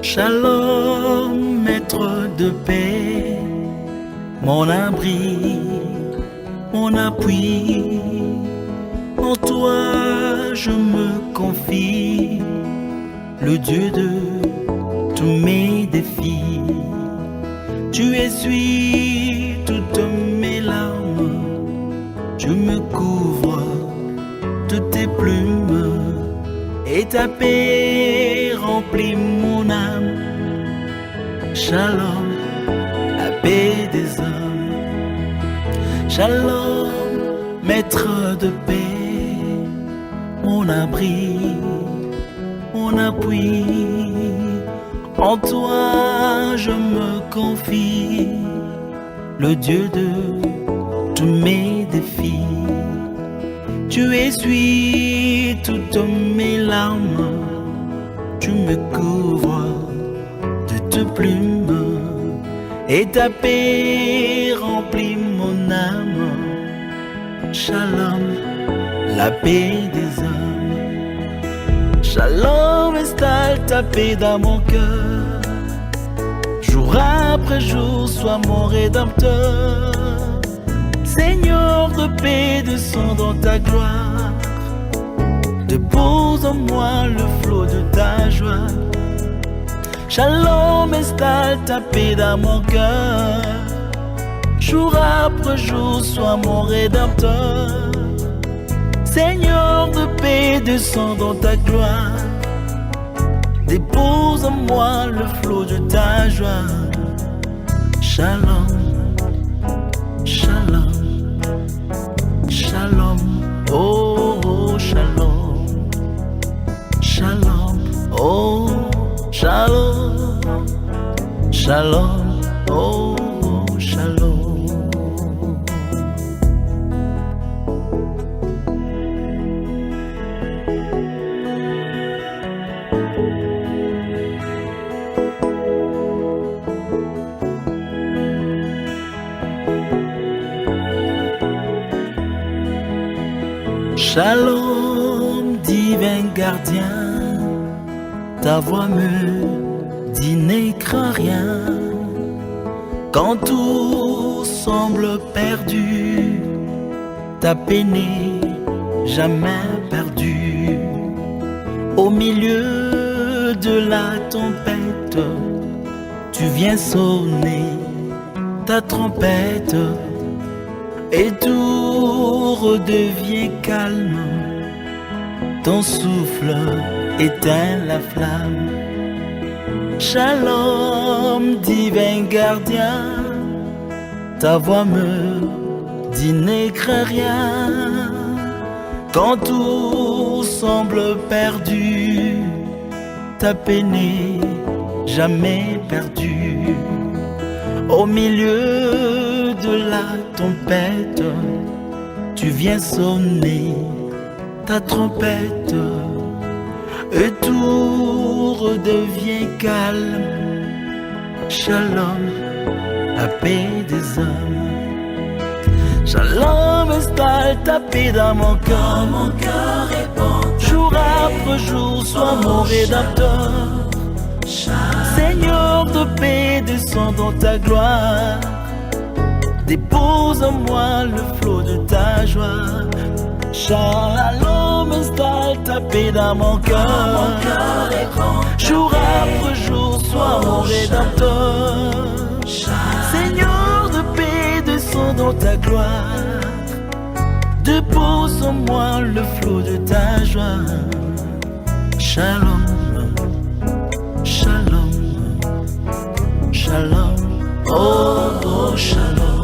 Shalom, maître de paix, mon abri, mon appui. En toi je me confie, le Dieu de tous mes défis. Tu essuies toutes mes larmes, tu me couvres de tes plumes, et ta paix remplit mon âme. Shalom, la paix des hommes. Shalom, maître de paix, mon abri, mon appui. En toi je me confie, le Dieu de tous mes défis. Tu essuies toutes mes larmes, tu me couvres de tes plumes, et ta paix remplit mon âme. Shalom, la paix des hommes. Shalom, installe ta paix dans mon cœur. Jour après jour, sois mon rédempteur. Seigneur de paix, descends dans ta gloire. Dépose en moi le flot de ta joie. Shalom, installe ta paix dans mon cœur. Jour après jour, sois mon rédempteur. Seigneur de paix, descends dans ta gloire. Dépose en moi le flot de ta joie. Shalom, shalom, shalom, oh, oh shalom, shalom, oh shalom, shalom, oh shalom. Shalom, divin gardien, ta voix me dit n'aie crains rien. Quand tout semble perdu, ta paix n'est jamais perdue. Au milieu de la tempête, tu viens sonner ta trompette, et tout redevient calme. Ton souffle éteint la flamme. Shalom, divin gardien, ta voix me dit n'aie crains rien. Quand tout semble perdu, ta paix n'est jamais perdue. Au milieu de la tempête, tu viens sonner ta trompette, et tout redevient calme. Shalom, la paix des hommes. Shalom, installe ta paix dans mon cœur. Mon cœur répond. Jour après jour, sois mon rédempteur. Seigneur de paix, descends dans ta gloire. Dépose en moi le flot de ta joie. Shalom, installe ta paix dans mon cœur. Jour après jour, sois mon rédempteur. Seigneur de paix, descends dans ta gloire. Dépose en moi le flot de ta joie. Shalom, shalom, shalom, oh, oh shalom.